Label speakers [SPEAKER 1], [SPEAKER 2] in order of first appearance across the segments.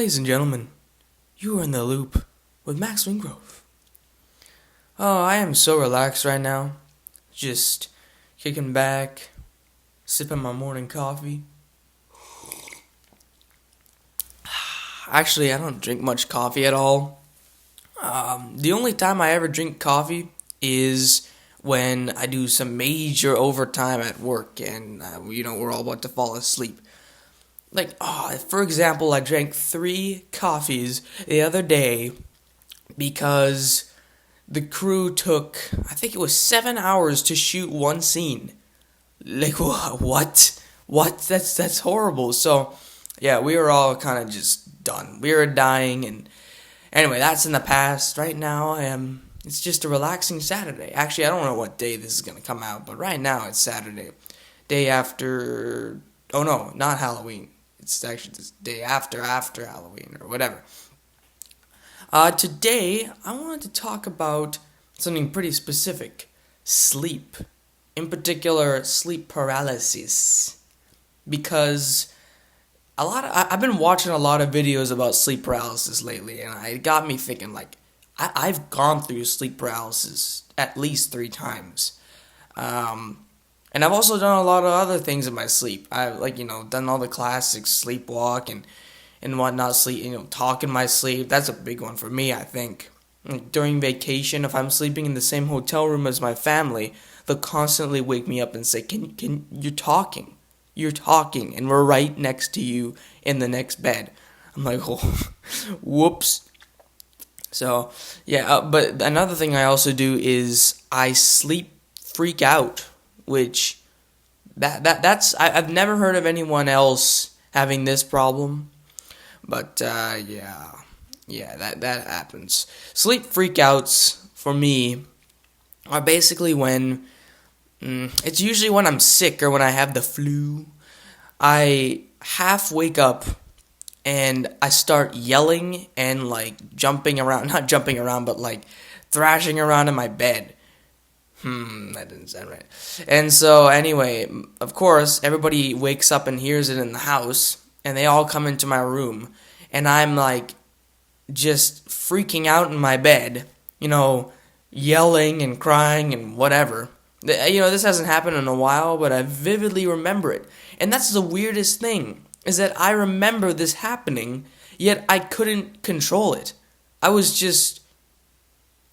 [SPEAKER 1] Ladies and gentlemen, you are in the loop with Max Wingrove. Oh, I am so relaxed right now. Just kicking back, sipping my morning coffee. Actually, I don't drink much coffee at all. The only time I ever drink coffee is when I do some major overtime at work and, we're all about to fall asleep. For example, I drank 3 coffees the other day because the crew took, I think it was 7 hours to shoot one scene. Like, what? What? That's horrible. So, yeah, we were all kind of just done. We were dying, and anyway, that's in the past. Right now, it's just a relaxing Saturday. Actually, I don't know what day this is going to come out, but right now it's Saturday. Day after, oh no, not Halloween. It's actually the day after Halloween, or whatever. Today, I wanted to talk about something pretty specific. Sleep. In particular, sleep paralysis. Because I've been watching a lot of videos about sleep paralysis lately, and it got me thinking, I've gone through sleep paralysis at least 3 times. And I've also done a lot of other things in my sleep. I've done all the classics, sleepwalk and whatnot, talk in my sleep. That's a big one for me, I think. During vacation, if I'm sleeping in the same hotel room as my family, they'll constantly wake me up and say, "Can you're talking? You're talking, and we're right next to you in the next bed." I'm like, oh, whoops. So yeah, but another thing I also do is I sleep freak out. Which I've never heard of anyone else having this problem, but that happens. Sleep freakouts for me are basically when it's usually when I'm sick or when I have the flu. I half wake up and I start yelling and jumping around, not jumping around, but thrashing around in my bed. That didn't sound right. And so, anyway, of course, everybody wakes up and hears it in the house, and they all come into my room, and I'm, just freaking out in my bed, yelling and crying and whatever. This hasn't happened in a while, but I vividly remember it. And that's the weirdest thing, is that I remember this happening, yet I couldn't control it. I was just...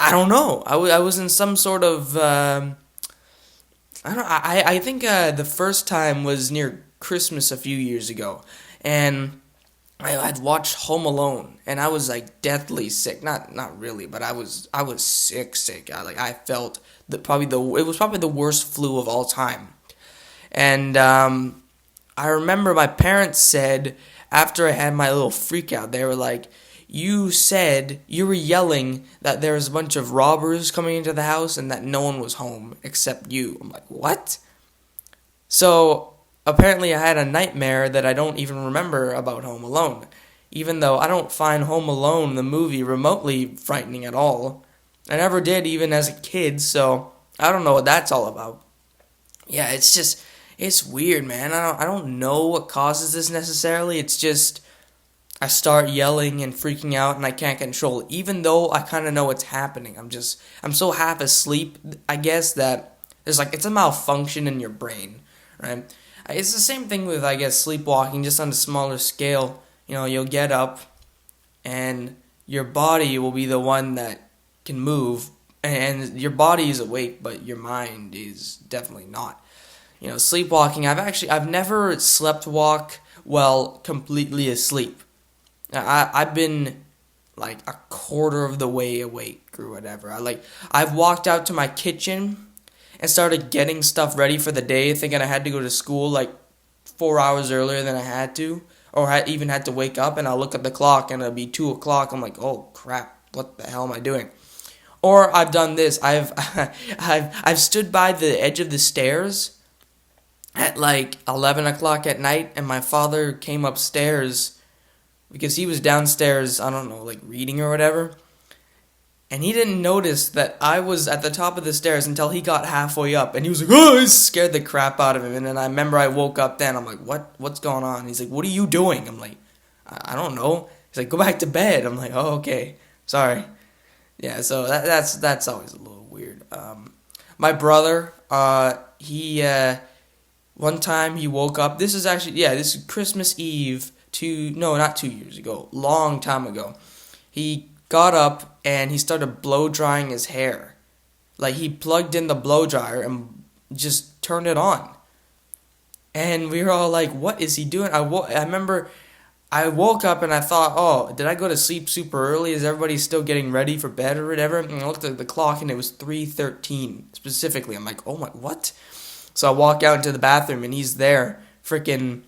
[SPEAKER 1] I don't know. I was in some sort of, I don't know. I think the first time was near Christmas a few years ago, and I'd watched Home Alone, and I was deathly sick. Not really, but I was sick. I felt that it was probably the worst flu of all time, and I remember my parents said after I had my little freak out, they were like, "You said you were yelling that there was a bunch of robbers coming into the house and that no one was home except you." I'm like, what? So apparently I had a nightmare that I don't even remember about Home Alone, even though I don't find Home Alone, the movie, remotely frightening at all. I never did, even as a kid, so I don't know what that's all about. Yeah, it's weird, man. I don't know what causes this necessarily. It's just I start yelling and freaking out and I can't control it, even though I kind of know what's happening. I'm so half asleep, I guess, that there's it's a malfunction in your brain, right? It's the same thing with, I guess, sleepwalking, just on a smaller scale. You'll get up and your body will be the one that can move, and your body is awake, but your mind is definitely not. Sleepwalking, I've never slept walk while completely asleep. I've been a quarter of the way awake or whatever. I've walked out to my kitchen and started getting stuff ready for the day, thinking I had to go to school 4 hours earlier than I had to, or I even had to wake up, and I'll look at the clock and it'll be 2 o'clock. I'm like, oh crap, what the hell am I doing? Or I've done this. I've stood by the edge of the stairs at 11 o'clock at night, and my father came upstairs because he was downstairs, I don't know, reading or whatever. And he didn't notice that I was at the top of the stairs until he got halfway up. And he was like, "Oh!" It scared the crap out of him. And then I remember I woke up then. I'm like, what's going on? He's like, "What are you doing?" I'm like, I don't know. He's like, go back to bed. I'm like, oh, okay, sorry. Yeah, so that's always a little weird. My brother, he one time he woke up. This is actually, yeah, this is Christmas Eve. No, not 2 years ago, long time ago. He got up and he started blow drying his hair. Like he plugged in the blow dryer and just turned it on. And we were all like, "What is he doing?" I remember I woke up and I thought, "Oh, did I go to sleep super early? Is everybody still getting ready for bed or whatever?" And I looked at the clock and it was 3:13 specifically. I'm like, "Oh my, what?" So I walk out into the bathroom and he's there, freaking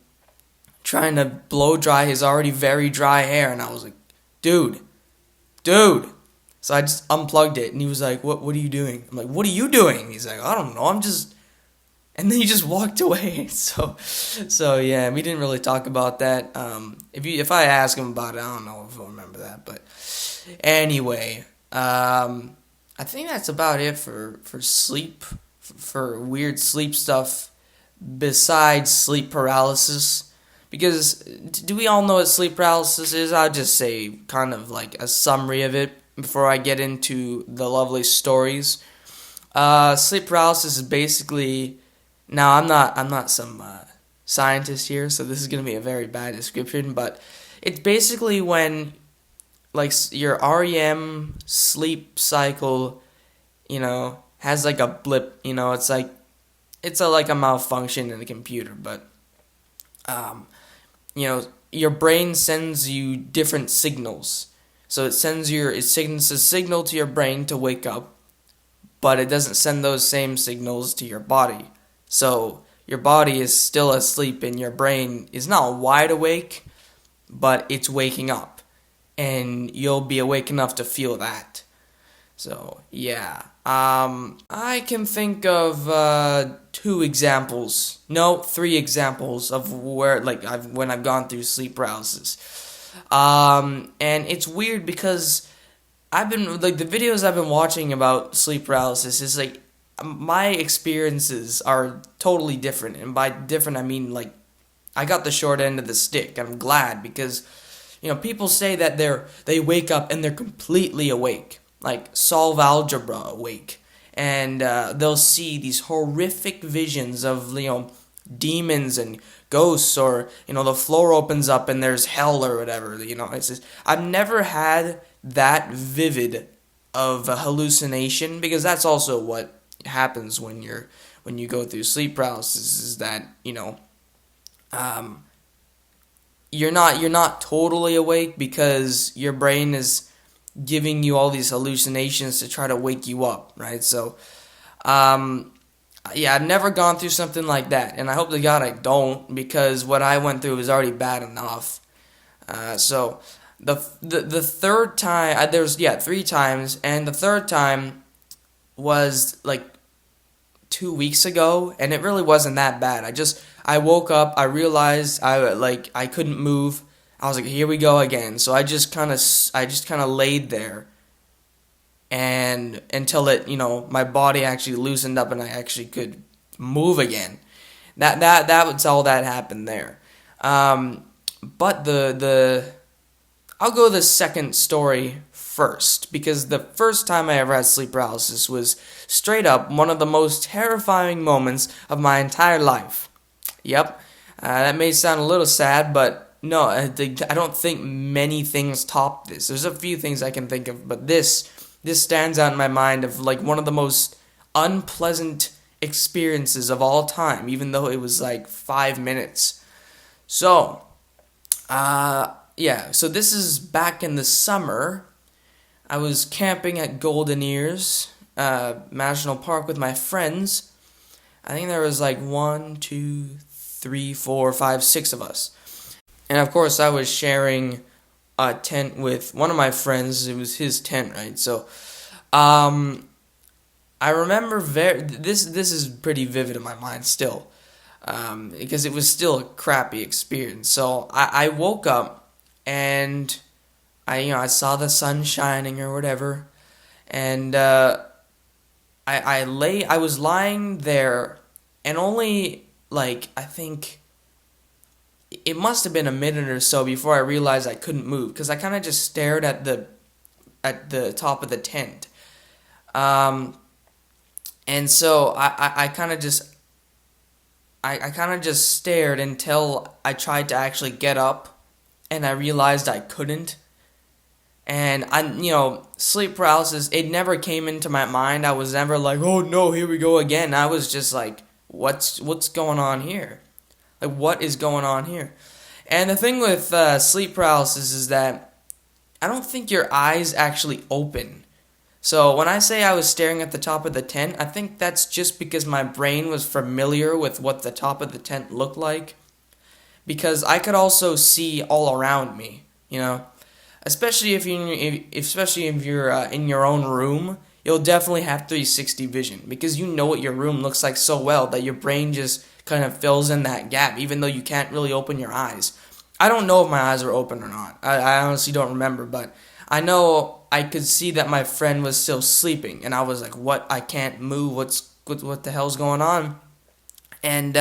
[SPEAKER 1] trying to blow dry his already very dry hair, and I was like, "Dude, dude." So I just unplugged it and he was like, "What are you doing?" I'm like, "What are you doing?" He's like, "I don't know. I'm just." And then he just walked away. So yeah, we didn't really talk about that. If I ask him about it, I don't know if he'll remember that. But anyway, I think that's about it for sleep, for weird sleep stuff. Besides sleep paralysis, because do we all know what sleep paralysis is? I'll just say kind of like a summary of it before I get into the lovely stories. Sleep paralysis is basically. Now, I'm not some scientist here, so this is going to be a very bad description, but it's basically when like your REM sleep cycle, has like a blip, it's like like a malfunction in the computer, but your brain sends you different signals. So it sends a signal to your brain to wake up, but it doesn't send those same signals to your body. So your body is still asleep and your brain is not wide awake, but it's waking up. And you'll be awake enough to feel that. So, yeah. I can think of 3 examples of where, like, when I've gone through sleep paralysis. And it's weird because the videos I've been watching about sleep paralysis is like, my experiences are totally different, and by different I mean like I got the short end of the stick. I'm glad because people say that they wake up and they're completely awake, like solve algebra awake, and they'll see these horrific visions of demons and ghosts, or the floor opens up and there's hell or whatever. It's just, I've never had that vivid of a hallucination, because that's also what happens when you go through sleep paralysis, is that you're not totally awake because your brain is giving you all these hallucinations to try to wake you up, right? So yeah, I've never gone through something like that, and I hope to God I don't, because what I went through was already bad enough. So the third time, there's 3 times, and the third time was like 2 weeks ago, and it really wasn't that bad. I woke up, I realized I couldn't move. I was like, here we go again. So I just kind of laid there, and until my body actually loosened up and I actually could move again. That was all that happened there. But I'll go the second story first, because the first time I ever had sleep paralysis was straight up one of the most terrifying moments of my entire life. Yep, that may sound a little sad, but no, I don't think many things top this. There's a few things I can think of, but this stands out in my mind of like one of the most unpleasant experiences of all time, even though it was like 5 minutes. So, so this is back in the summer. I was camping at Golden Ears National Park with my friends. I think there was like 1, 2, 3, 4, 5, 6 of us. And of course I was sharing a tent with one of my friends. It was his tent, right? So I remember this is pretty vivid in my mind still. Because it was still a crappy experience. So I woke up and I saw the sun shining or whatever, and I was lying there, and only like I think it must have been a minute or so before I realized I couldn't move, because I kind of just stared at the top of the tent. And so I kind of just I kind of just stared until I tried to actually get up, and I realized I couldn't. And sleep paralysis, it never came into my mind. I was never like, oh no, here we go again. I was just like, what's going on here? Like, what is going on here? And the thing with sleep paralysis is that I don't think your eyes actually open. So when I say I was staring at the top of the tent, I think that's just because my brain was familiar with what the top of the tent looked like. Because I could also see all around me, Especially if you're in your own room, you'll definitely have 360 vision, because you know what your room looks like so well that your brain just kind of fills in that gap, even though you can't really open your eyes. I don't know if my eyes are open or not. I honestly don't remember, but I know I could see that my friend was still sleeping, and I was like, "What? I can't move. What the hell's going on?" And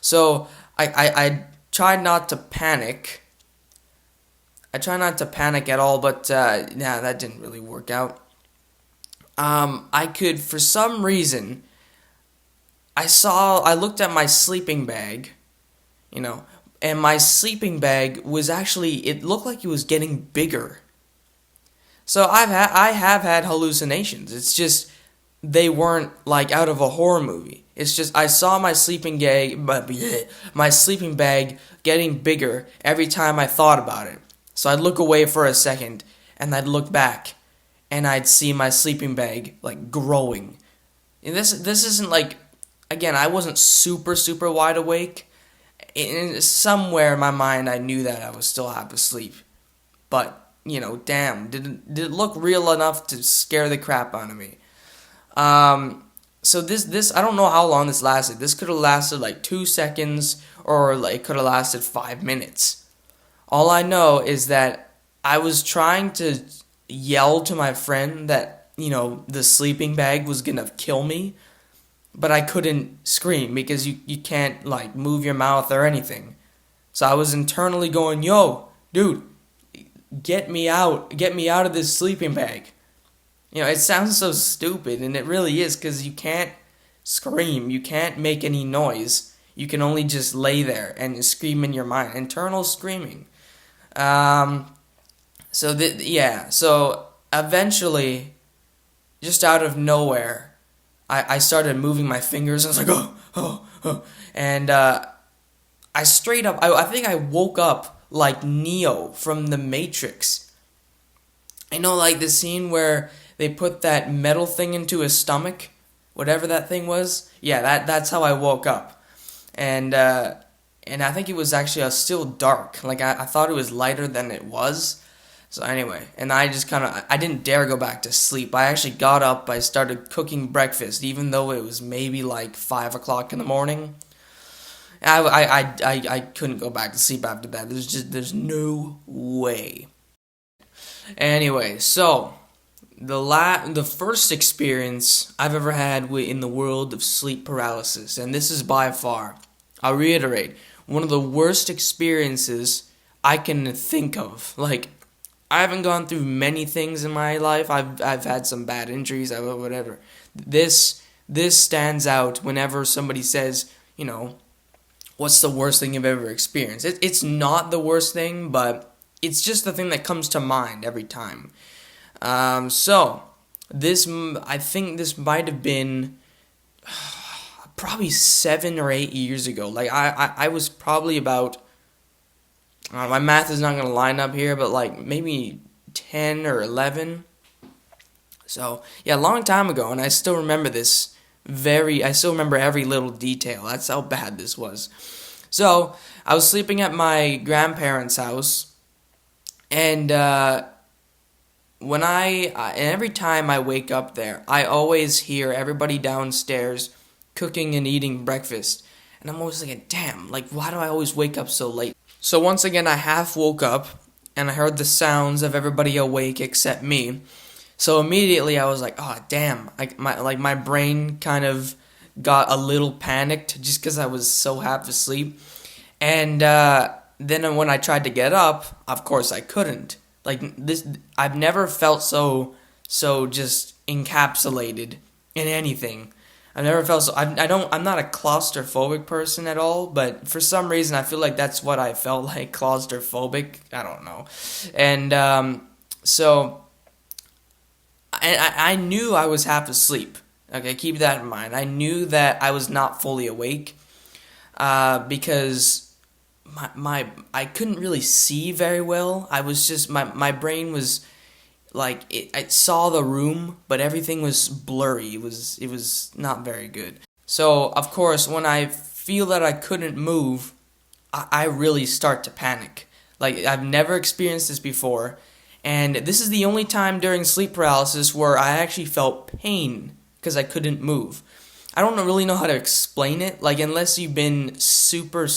[SPEAKER 1] so I tried not to panic. I try not to panic at all, but that didn't really work out. I could, for some reason, I looked at my sleeping bag, and my sleeping bag was actually, it looked like it was getting bigger. So I have had hallucinations. It's just they weren't like out of a horror movie. It's just I saw my sleeping bag getting bigger every time I thought about it. So I'd look away for a second, and I'd look back, and I'd see my sleeping bag, like, growing. And this isn't, like, again, I wasn't super, super wide awake. Somewhere in my mind, I knew that I was still half asleep. But, damn, did it look real enough to scare the crap out of me? So this, I don't know how long this lasted. This could have lasted, like, 2 seconds, or, like, could have lasted 5 minutes. All I know is that I was trying to yell to my friend that, the sleeping bag was gonna kill me, but I couldn't scream because you can't, like, move your mouth or anything. So I was internally going, yo, dude, get me out of this sleeping bag. It sounds so stupid, and it really is, because you can't scream, you can't make any noise. You can only just lay there and scream in your mind, internal screaming. So eventually, just out of nowhere, I started moving my fingers. I was like, oh. And I straight up, I think I woke up like Neo from The Matrix. Like the scene where they put that metal thing into his stomach, whatever that thing was. Yeah, that's how I woke up. And I think it was actually still dark. Like, I thought it was lighter than it was. So anyway, and I just I didn't dare go back to sleep. I actually got up, I started cooking breakfast, even though it was maybe like 5 o'clock in the morning. I couldn't go back to sleep after that. There's no way. Anyway, so the first experience I've ever had in the world of sleep paralysis, and this is by far, I'll reiterate, one of the worst experiences I can think of. Like, I haven't gone through many things in my life. I've had some bad injuries, whatever. This stands out whenever somebody says, what's the worst thing you've ever experienced? It's not the worst thing, but it's just the thing that comes to mind every time. So I think this might have been probably 7 or 8 years ago. Like, I was probably about, my math is not going to line up here, but like maybe 10 or 11. So, yeah, a long time ago, and I still remember this I still remember every little detail. That's how bad this was. So, I was sleeping at my grandparents' house, and every time I wake up there, I always hear everybody downstairs cooking and eating breakfast. And I'm always thinking, damn, like, why do I always wake up so late? So once again, I half woke up, and I heard the sounds of everybody awake except me. So immediately I was like, oh, damn. My brain kind of got a little panicked just because I was so half asleep. And then when I tried to get up, of course I couldn't. Like this, I've never felt so just encapsulated in anything. I've never felt so. I'm not a claustrophobic person at all, but for some reason I feel like that's what I felt like, claustrophobic. I don't know, and so I knew I was half asleep. Okay, keep that in mind. I knew that I was not fully awake, because my I couldn't really see very well. I was just my brain was like I saw the room, but everything was blurry. It was not very good. So of course, when I feel that I couldn't move, I really start to panic. Like I've never experienced this before, and this is the only time during sleep paralysis where I actually felt pain because I couldn't move. I don't really know how to explain it. Like unless you've been super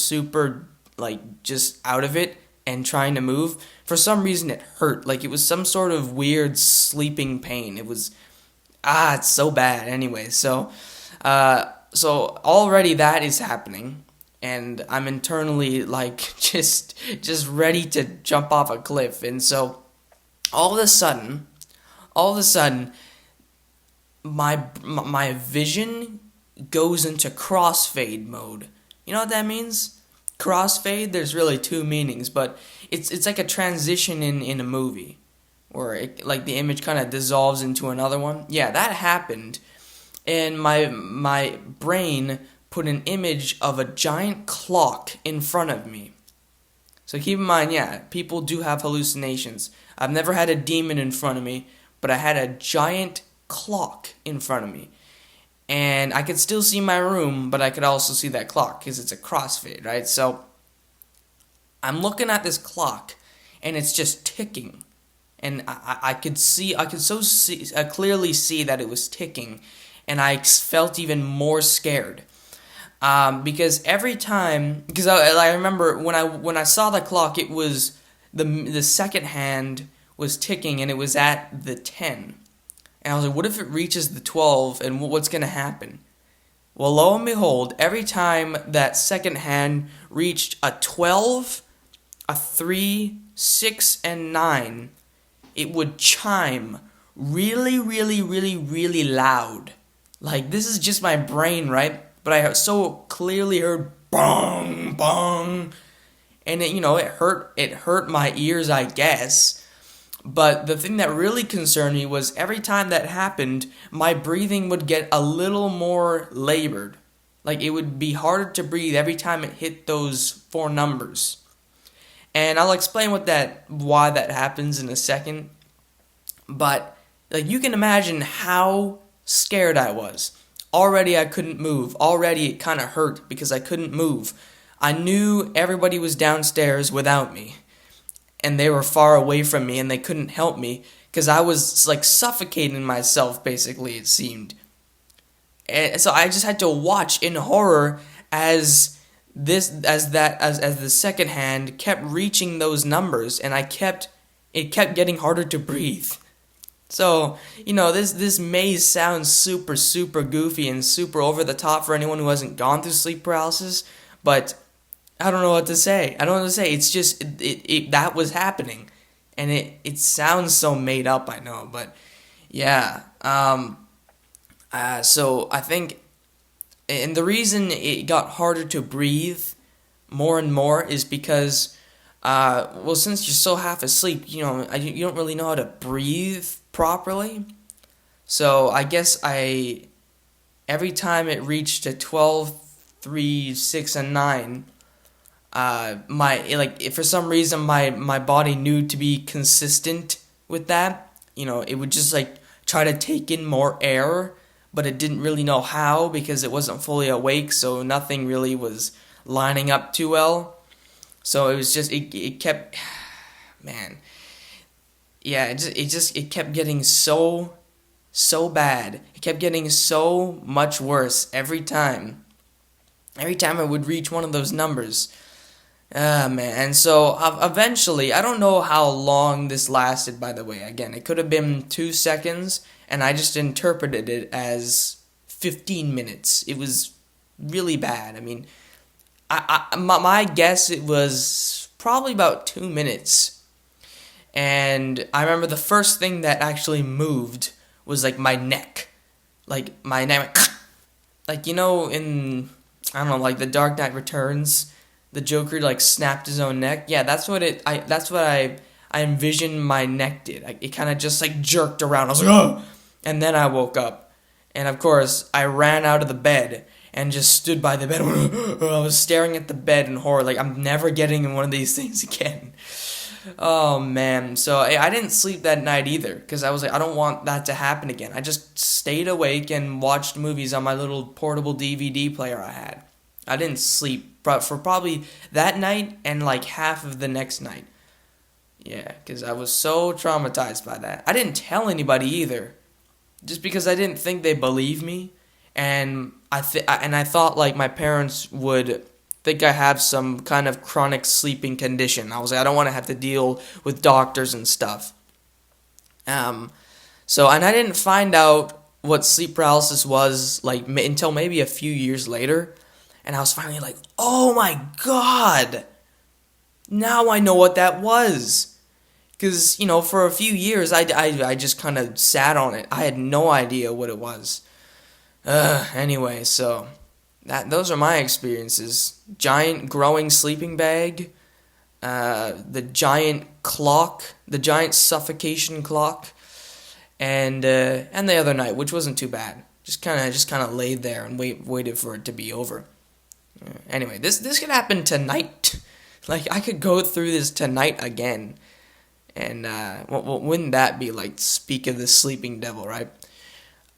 [SPEAKER 1] like just out of it and trying to move, for some reason it hurt. Like it was some sort of weird sleeping pain. It was it's so bad. Anyway, so already that is happening, and I'm internally like just ready to jump off a cliff. And so all of a sudden, my vision goes into crossfade mode. You know what that means? Crossfade. There's really two meanings, but it's like a transition in a movie where like the image kind of dissolves into another one. Yeah, that happened, and my brain put an image of a giant clock in front of me. So keep in mind, yeah, people do have hallucinations. I've never had a demon in front of me, but I had a giant clock in front of me. And I could still see my room, but I could also see that clock because it's a crossfade, right? So I'm looking at this clock, and it's just ticking. And I could clearly see that it was ticking, and I felt even more scared. Because every time, because I remember when I saw the clock, it was the second hand was ticking, and it was at the 10. And I was like, what if it reaches the 12, and what's going to happen? Well, lo and behold, every time that second hand reached a 12, a 3, 6, and 9, it would chime really loud. Like, this is just my brain, right? But I so clearly heard bong, bong. And it hurt my ears, I guess. But the thing that really concerned me was every time that happened, my breathing would get a little more labored. Like it would be harder to breathe every time it hit those four numbers. And I'll explain why that happens in a second. But like you can imagine how scared I was. Already I couldn't move. Already it kind of hurt because I couldn't move. I knew everybody was downstairs without me, and they were far away from me, and they couldn't help me because I was like suffocating myself, basically, it seemed. And so I just had to watch in horror as the second hand kept reaching those numbers, and it kept getting harder to breathe. So, this may sound super goofy and super over the top for anyone who hasn't gone through sleep paralysis, but I don't know what to say. It's just, that was happening. And it sounds so made up, I know, but yeah. So I think, and the reason it got harder to breathe more and more is because, since you're so half asleep, you don't really know how to breathe properly. So I guess every time it reached a 12, 3, 6, and 9, for some reason my body knew to be consistent with that. It would just like try to take in more air, but it didn't really know how because it wasn't fully awake, so nothing really was lining up too well. So it was just it kept, man, yeah, it kept getting so bad. It kept getting so much worse every time. Every time I would reach one of those numbers. Man. And so eventually, I don't know how long this lasted, by the way. Again, it could have been 2 seconds, and I just interpreted it as 15 minutes. It was really bad. I mean, My guess, it was probably about 2 minutes. And I remember the first thing that actually moved was like my neck. Like my neck, like in, I don't know, like the Dark Knight Returns, the Joker like snapped his own neck. Yeah, that's what I envisioned my neck did. It kind of just like jerked around. I was like, oh, and then I woke up, and of course I ran out of the bed and just stood by the bed. I was staring at the bed in horror, like I'm never getting in one of these things again. Oh man, so I didn't sleep that night either because I was like, I don't want that to happen again. I just stayed awake and watched movies on my little portable DVD player I had. I didn't sleep for probably that night and like half of the next night. Yeah, because I was so traumatized by that. I didn't tell anybody either, just because I didn't think they believed me, and I thought like my parents would think I have some kind of chronic sleeping condition. I was like, I don't want to have to deal with doctors and stuff. And I didn't find out what sleep paralysis was like until maybe a few years later, and I was finally like, oh my god, now I know what that was. Because, for a few years, I just kind of sat on it. I had no idea what it was. Anyway, so those are my experiences. Giant growing sleeping bag, the giant clock, the giant suffocation clock, and the other night, which wasn't too bad. Just kind of laid there and waited for it to be over. Anyway, this could happen tonight. Like, I could go through this tonight again. And wouldn't that be like speak of the sleeping devil, right?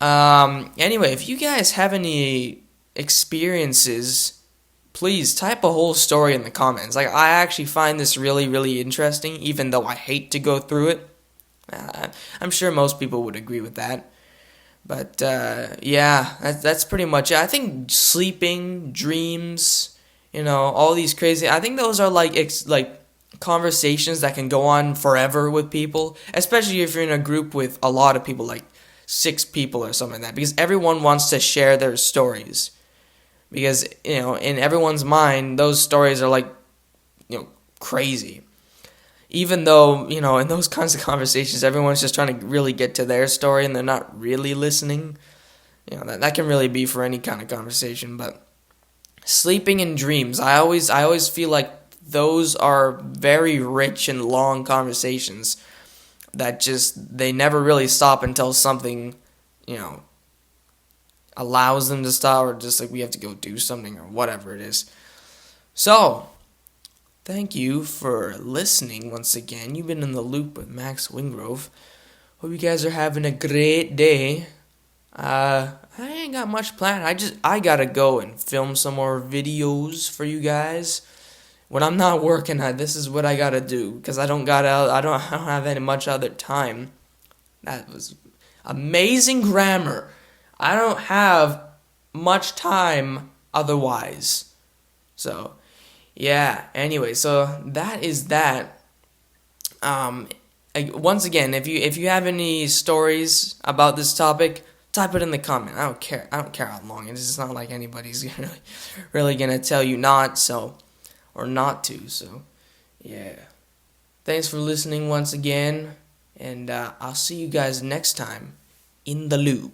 [SPEAKER 1] Anyway, if you guys have any experiences, please type a whole story in the comments. Like, I actually find this really, really interesting, even though I hate to go through it. I'm sure most people would agree with that. But yeah, that's pretty much it. I think sleeping, dreams, all these crazy. I think those are like conversations that can go on forever with people, especially if you're in a group with a lot of people, like 6 people or something like that, because everyone wants to share their stories. Because, in everyone's mind, those stories are like, crazy. Even though, in those kinds of conversations, everyone's just trying to really get to their story and they're not really listening. That can really be for any kind of conversation. But sleeping and dreams, I always feel like those are very rich and long conversations that they never really stop until something, allows them to stop, or just like we have to go do something or whatever it is. So, thank you for listening once again. You've been in the loop with Max Wingrove. Hope you guys are having a great day. I ain't got much planned. I gotta go and film some more videos for you guys. When I'm not working, this is what I gotta do, because I don't have any much other time. That was amazing grammar. I don't have much time otherwise. So, yeah. Anyway, so that is that. Once again, if you have any stories about this topic, type it in the comment. I don't care how long it is. It's not like anybody's really gonna tell you not to. So, yeah. Thanks for listening once again, and I'll see you guys next time in the loop.